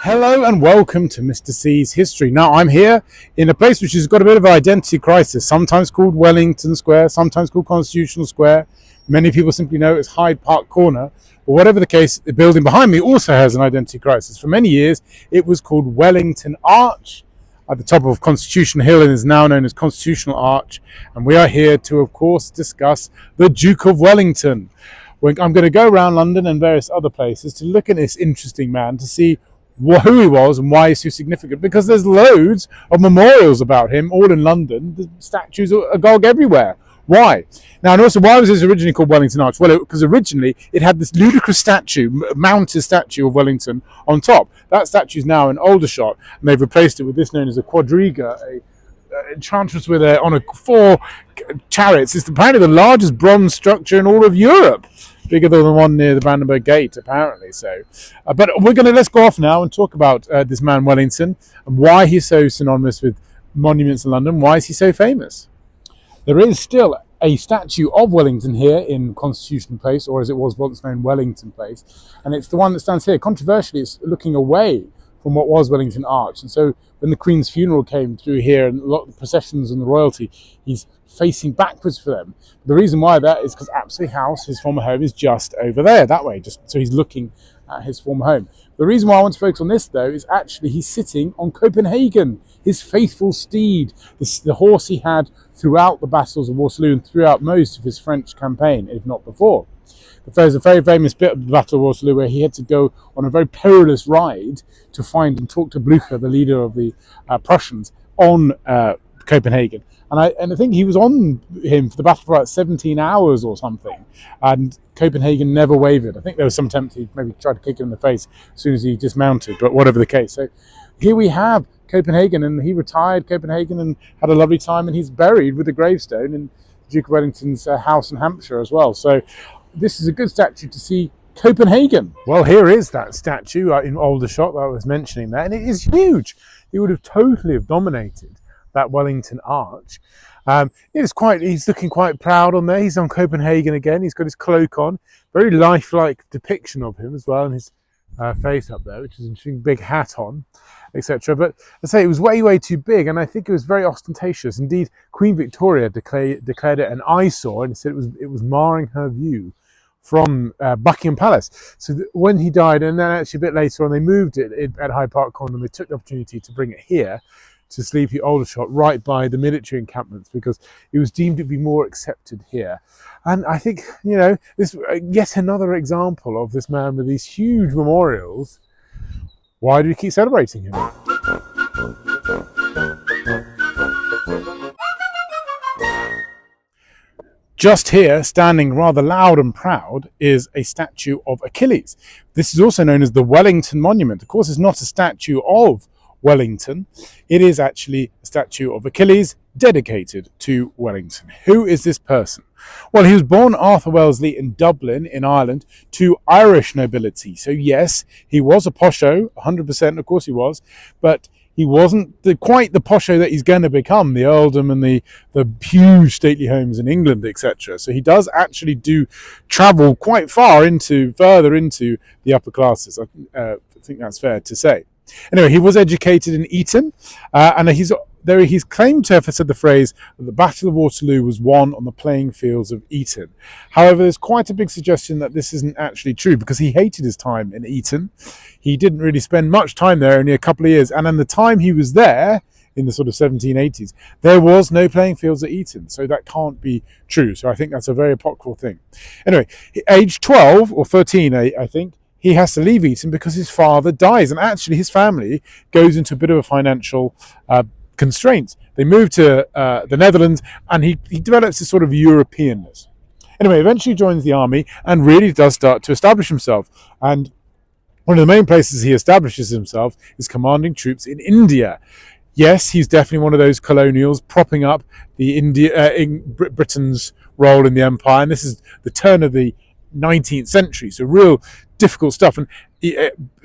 Hello and welcome to Mr. C's History. Now I'm here in a place which has got a bit of an identity crisis, sometimes called Wellington Square, sometimes called Constitutional Square. Many people simply know it's Hyde Park Corner. But whatever the case, the building behind me also has an identity crisis. For many years it was called Wellington Arch at the top of Constitution Hill and is now known as Constitutional Arch. And we are here to, of course, discuss the Duke of Wellington. I'm going to go around London and various other places to look at this interesting man, to see who he was and why he's so significant, because there's loads of memorials about him all in London. The statues are agog everywhere. Why? Now, and also, why was this originally called Wellington Arch? Well, because originally it had this ludicrous statue, mounted statue of Wellington on top. That statue is now in Aldershot, and they've replaced it with this known as a quadriga, a enchantress with on 4 chariots. It's apparently the largest bronze structure in all of Europe. Bigger than the one near the Brandenburg Gate, apparently. But let's go off now and talk about this man Wellington and why he's so synonymous with monuments in London. Why is he so famous? There is still a statue of Wellington here in Constitution Place, or as it was once known, Wellington Place, and it's the one that stands here. Controversially, it's looking away from what was Wellington Arch, and so when the Queen's funeral came through here and a lot of the processions and the royalty, he's facing backwards for them. The reason why that is because Abse House, his former home, is just over there, that way, just so he's looking at his former home. The reason why I want to focus on this, though, is actually he's sitting on Copenhagen, his faithful steed, the horse he had throughout the battles of Waterloo and throughout most of his French campaign, if not before. There's a very famous bit of the Battle of Waterloo where he had to go on a very perilous ride to find and talk to Blucher, the leader of the Prussians, on Copenhagen. And I think he was on him for the battle for about 17 hours or something, and Copenhagen never wavered. I think there was some attempt he maybe tried to kick him in the face as soon as he dismounted, but whatever the case. So here we have Copenhagen, and he retired Copenhagen and had a lovely time, and he's buried with a gravestone in Duke of Wellington's house in Hampshire as well. So this is a good statue to see Copenhagen. Well, here is that statue in Aldershot that I was mentioning there, and it is huge. It would have totally dominated that Wellington Arch. He's looking quite proud on there. He's on Copenhagen again. He's got his cloak on. Very lifelike depiction of him as well, and his face up there, which is interesting. Big hat on, etc. But I say it was way too big, and I think it was very ostentatious. Indeed, Queen Victoria declared it an eyesore, and said it was marring her view from Buckingham Palace. So when he died, and then actually a bit later on, they moved it at Hyde Park Corner, and they took the opportunity to bring it here to Sleepy Aldershot, right by the military encampments, because it was deemed to be more accepted here. And I think, this yet another example of this man with these huge memorials. Why do we keep celebrating him? Just here, standing rather loud and proud, is a statue of Achilles. This is also known as the Wellington Monument. Of course, it's not a statue of Wellington. It is actually a statue of Achilles dedicated to Wellington. Who is this person? Well, he was born Arthur Wellesley in Dublin in Ireland to Irish nobility. So yes, he was a posho, 100%, of course he was, but he wasn't quite the posho that he's going to become, the earldom and the huge stately homes in England, etc. So he does actually travel quite far further into the upper classes. I think that's fair to say. Anyway, he was educated in Eton, and he's claimed to have said the phrase that the Battle of Waterloo was won on the playing fields of Eton. However, there's quite a big suggestion that this isn't actually true, because he hated his time in Eton. He didn't really spend much time there, only a couple of years, and in the time he was there, in the sort of 1780s, there was no playing fields at Eton, so that can't be true. So I think that's a very apocryphal thing. Anyway, age 12 or 13, I think, he has to leave Eton because his father dies, and actually his family goes into a bit of a financial constraints. They move to the Netherlands, and he develops this sort of Europeanness. Anyway, eventually joins the army and really does start to establish himself. And one of the main places he establishes himself is commanding troops in India. Yes, he's definitely one of those colonials propping up Britain's role in the empire, and this is the turn of the 19th century, so real difficult stuff, and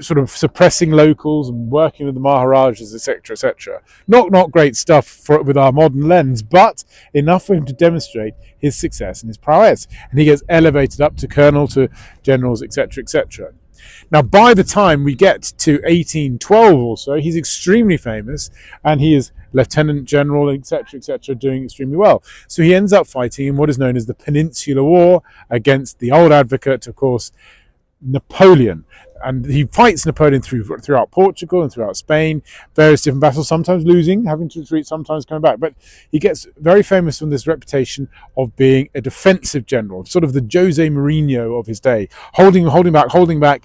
sort of suppressing locals and working with the Maharajas, etc. Not great stuff with our modern lens, but enough for him to demonstrate his success and his prowess, and he gets elevated up to colonel, to generals, etc. Now, by the time we get to 1812 or so, he's extremely famous, and he is lieutenant general, etc., doing extremely well. So he ends up fighting in what is known as the Peninsular War against the old advocate, of course, Napoleon. And he fights Napoleon throughout Portugal and throughout Spain, various different battles, sometimes losing, having to retreat, sometimes coming back. But he gets very famous from this reputation of being a defensive general, sort of the Jose Mourinho of his day, holding back,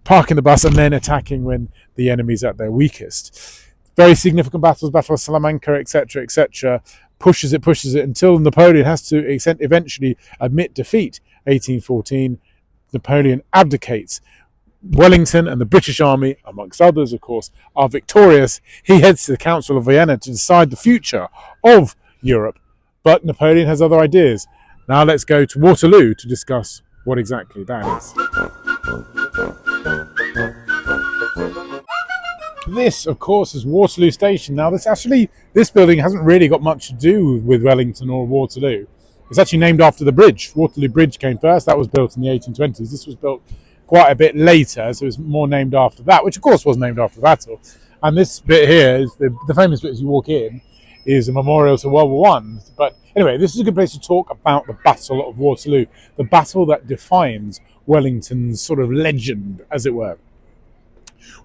parking the bus, and then attacking when the enemy's at their weakest. Very significant battles, Battle of Salamanca, etc., pushes it until Napoleon has to eventually admit defeat. 1814, Napoleon abdicates. Wellington and the British Army, amongst others, of course, are victorious. He heads to the Council of Vienna to decide the future of Europe, but Napoleon has other ideas. Now let's go to Waterloo to discuss what exactly that is. This, of course, is Waterloo Station. Now, this building hasn't really got much to do with Wellington or Waterloo. It's actually named after the bridge. Waterloo Bridge came first. That was built in the 1820s. This was built quite a bit later, so it's more named after that, which of course was named after the battle. And this bit here is the famous bit as you walk in, is a memorial to World War One. But anyway, this is a good place to talk about the Battle of Waterloo, the battle that defines Wellington's sort of legend, as it were.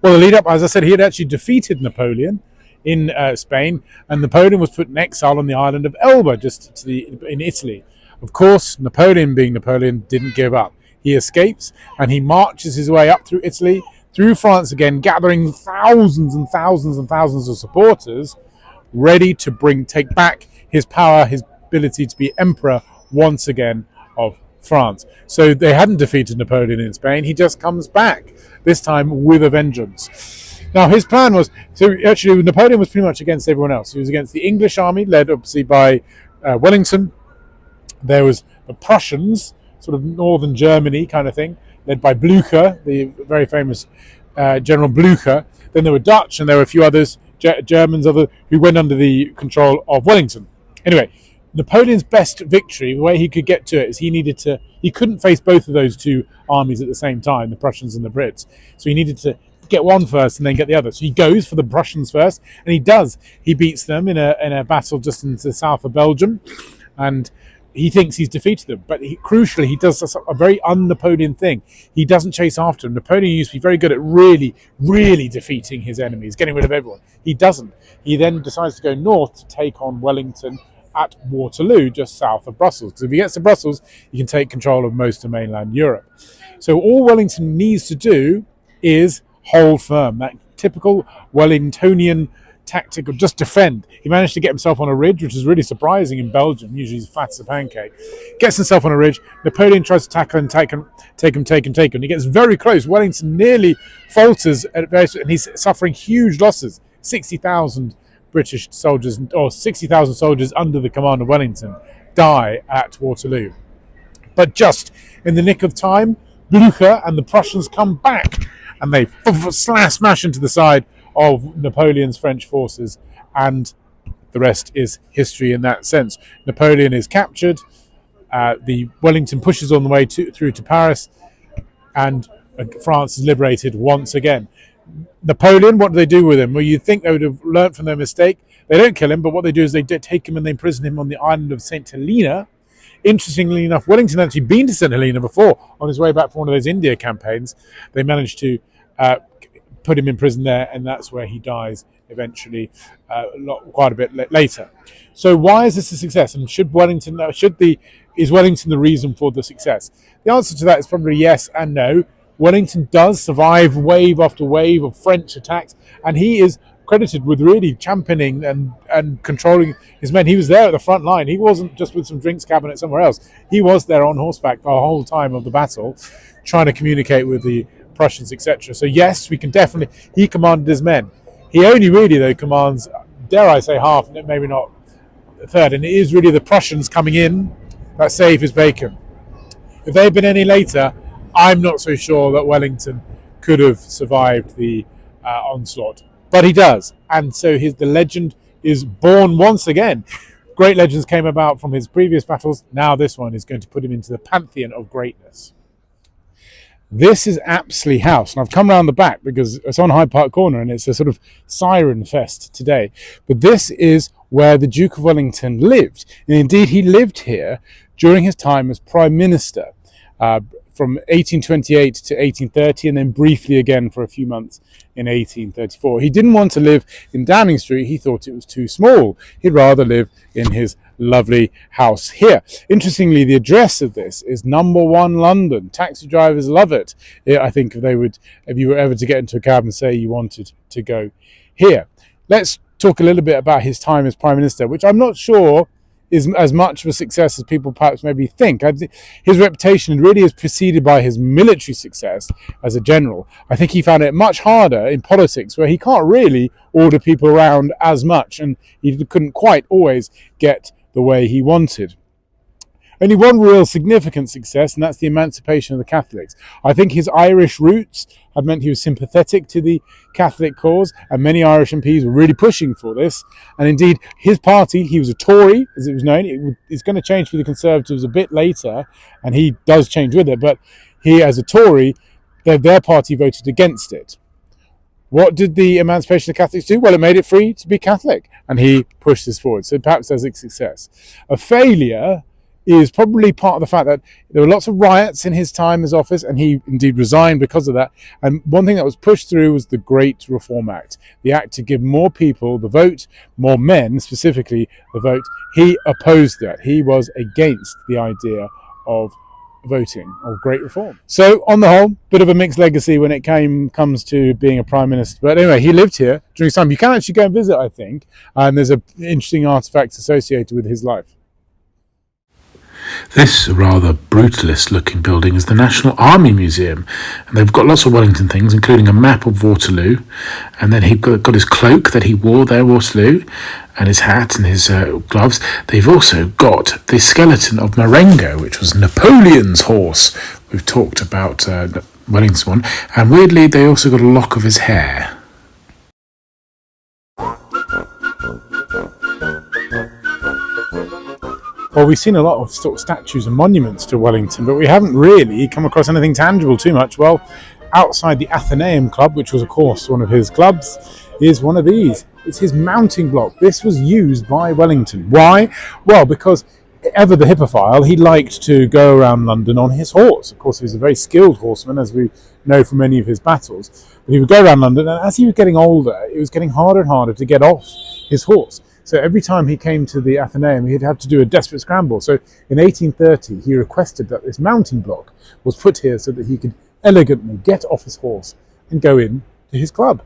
Well, the lead up, as I said, he had actually defeated Napoleon in Spain, and Napoleon was put in exile on the island of Elba, in Italy. Of course, Napoleon, being Napoleon, didn't give up. He escapes and he marches his way up through Italy, through France again, gathering thousands and thousands and thousands of supporters, ready to take back his power, his ability to be emperor once again of France. So they hadn't defeated Napoleon in Spain. He just comes back, this time with a vengeance. Now, his plan was, actually Napoleon was pretty much against everyone else. He was against the English army, led obviously by Wellington. There was the Prussians, sort of northern Germany kind of thing, led by Blücher, the very famous General Blücher. Then there were Dutch, and there were a few others, Germans, who went under the control of Wellington. Anyway, Napoleon's best victory, the way he could get to it, is he couldn't face both of those two armies at the same time, the Prussians and the Brits. So he needed to get one first and then get the other. So he goes for the Prussians first, and he does. He beats them in a battle just in the south of Belgium, and he thinks he's defeated them, but crucially, he does a very un-Napoleon thing. He doesn't chase after them. Napoleon used to be very good at really, really defeating his enemies, getting rid of everyone. He doesn't. He then decides to go north to take on Wellington at Waterloo, just south of Brussels. Because if he gets to Brussels, he can take control of most of mainland Europe. So all Wellington needs to do is hold firm. That typical Wellingtonian tactic of just defend. He managed to get himself on a ridge, which is really surprising in Belgium. Usually he's flat as a pancake. Gets himself on a ridge. Napoleon tries to tackle and take him. He gets very close. Wellington nearly falters, and he's suffering huge losses. 60,000 British soldiers, or 60,000 soldiers under the command of Wellington, die at Waterloo. But just in the nick of time, Blücher and the Prussians come back, and they smash into the side of Napoleon's French forces, and the rest is history in that sense. Napoleon is captured, the Wellington pushes on the way through to Paris, and France is liberated once again. Napoleon, what do they do with him? Well, you'd think they would have learnt from their mistake. They don't kill him, but what they do is they take him and they imprison him on the island of St. Helena. Interestingly enough, Wellington had actually been to St. Helena before on his way back from one of those India campaigns. They managed to put him in prison there, and that's where he dies eventually, quite a bit later. So why is this a success? And is Wellington the reason for the success? The answer to that is probably yes and no. Wellington does survive wave after wave of French attacks, and he is credited with really championing and controlling his men. He was there at the front line. He wasn't just with some drinks cabinet somewhere else. He was there on horseback the whole time of the battle, trying to communicate with the Prussians, etc. So yes, he commanded his men. He only really, though, commands, dare I say, half, maybe not a third, and it is really the Prussians coming in that save his bacon. If they had been any later, I'm not so sure that Wellington could have survived the onslaught. But he does, and so the legend is born once again. Great legends came about from his previous battles. Now this one is going to put him into the pantheon of greatness. This is Abse House, and I've come round the back because it's on Hyde Park Corner and it's a sort of siren fest today. But this is where the Duke of Wellington lived. And indeed, he lived here during his time as Prime Minister from 1828 to 1830, and then briefly again for a few months in 1834. He didn't want to live in Downing Street. He thought it was too small. He'd rather live in his lovely house here. Interestingly, the address of this is number 1 London. Taxi drivers love it. I think if you were ever to get into a cab and say you wanted to go here. Let's talk a little bit about his time as Prime Minister, which I'm not sure is as much of a success as people perhaps maybe think. His reputation really is preceded by his military success as a general. I think he found it much harder in politics, where he can't really order people around as much, and he couldn't quite always get the way he wanted. Only one real significant success, and that's the emancipation of the Catholics. I think his Irish roots have meant he was sympathetic to the Catholic cause, and many Irish MPs were really pushing for this. And indeed, his party, he was a Tory, as it was known. It's going to change for the Conservatives a bit later, and he does change with it, but he, as a Tory, their party voted against it. What did the emancipation of the Catholics do? Well, it made it free to be Catholic, and he pushed this forward. So perhaps there's a success. A failure is probably part of the fact that there were lots of riots in his time as office, and he indeed resigned because of that. And one thing that was pushed through was the Great Reform Act, the act to give more people the vote, more men specifically the vote. He opposed that. He was against the idea of voting, of great reform. So on the whole, bit of a mixed legacy when it comes to being a prime minister. But anyway, he lived here during his time. You can actually go and visit, I think, and there's interesting artifacts associated with his life. This rather brutalist-looking building is the National Army Museum, and they've got lots of Wellington things, including a map of Waterloo, and then he got his cloak that he wore there, Waterloo, and his hat and his gloves. They've also got the skeleton of Marengo, which was Napoleon's horse. We've talked about Wellington's one, and weirdly, they also got a lock of his hair. Well, we've seen a lot of sort of statues and monuments to Wellington, but we haven't really come across anything tangible too much. Well, outside the Athenaeum Club, which was, of course, one of his clubs, is one of these. It's his mounting block. This was used by Wellington. Why? Well, because ever the hippophile, he liked to go around London on his horse. Of course, he was a very skilled horseman, as we know from many of his battles. But he would go around London, and as he was getting older, it was getting harder and harder to get off his horse. So every time he came to the Athenaeum, he'd have to do a desperate scramble. So in 1830, he requested that this mounting block was put here so that he could elegantly get off his horse and go in to his club.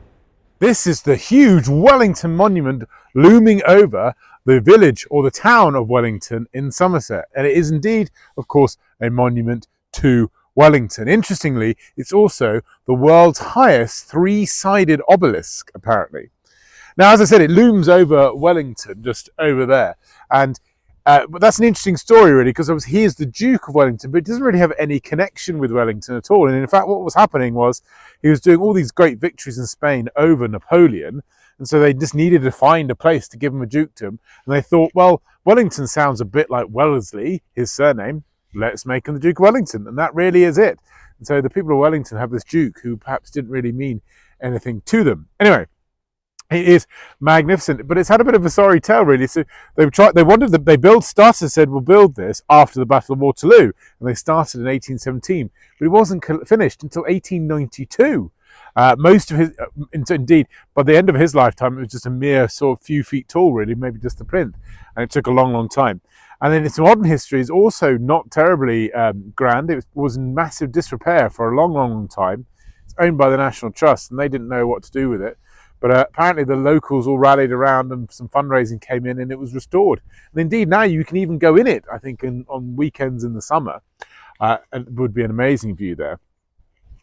This is the huge Wellington Monument looming over the village or the town of Wellington in Somerset. And it is indeed, of course, a monument to Wellington. Interestingly, it's also the world's highest three-sided obelisk, apparently. Now, as I said, it looms over Wellington, just over there. And but that's an interesting story, really, because he is the Duke of Wellington, but he doesn't really have any connection with Wellington at all. And in fact, what was happening was he was doing all these great victories in Spain over Napoleon. And so they just needed to find a place to give him a dukedom. And they thought, well, Wellington sounds a bit like Wellesley, his surname. Let's make him the Duke of Wellington. And that really is it. And so the people of Wellington have this Duke who perhaps didn't really mean anything to them. Anyway, it is magnificent, but it's had a bit of a sorry tale, really. So they said, we'll build this after the Battle of Waterloo. And they started in 1817, but it wasn't finished until 1892. Most of his, indeed, by the end of his lifetime, it was just a mere sort of few feet tall, really, maybe just a plinth. And it took a long, long time. And then its modern history is also not terribly grand. It was in massive disrepair for a long, long, long time. It's owned by the National Trust, and they didn't know what to do with it. But apparently the locals all rallied around and some fundraising came in and it was restored. And indeed, now you can even go in it, I think, on weekends in the summer. It would be an amazing view there.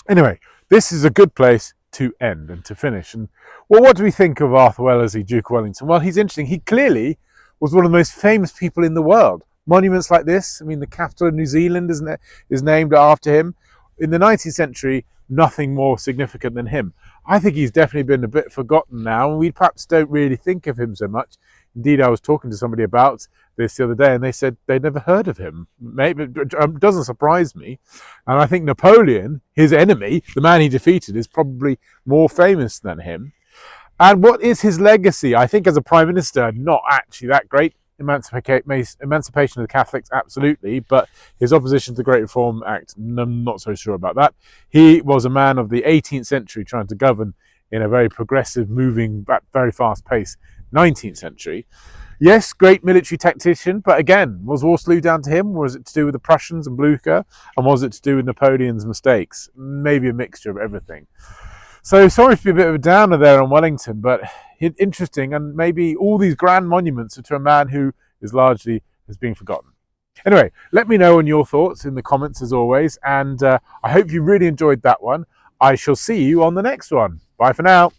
Anyway, this is a good place to end and to finish. And well, what do we think of Arthur Wellesley, Duke of Wellington? Well, he's interesting. He clearly was one of the most famous people in the world. Monuments like this, I mean, the capital of New Zealand, isn't it, is named after him. In the 19th century, nothing more significant than him. I think he's definitely been a bit forgotten now, and we perhaps don't really think of him so much. Indeed, I was talking to somebody about this the other day, and they said they'd never heard of him. Maybe it doesn't surprise me. And I think Napoleon, his enemy, the man he defeated, is probably more famous than him. And what is his legacy? I think as a prime minister, not actually that great. Emancipation of the Catholics, absolutely, but his opposition to the Great Reform Act, I'm not so sure about that. He was a man of the 18th century trying to govern in a very progressive, moving, at very fast pace 19th century. Yes, great military tactician, but again, was Waterloo down to him? Was it to do with the Prussians and Blucher? And was it to do with Napoleon's mistakes? Maybe a mixture of everything. So sorry to be a bit of a downer there on Wellington, but interesting, and maybe all these grand monuments are to a man who is largely has been forgotten. Anyway, let me know on your thoughts in the comments as always, and I hope you really enjoyed that one. I shall see you on the next one. Bye for now.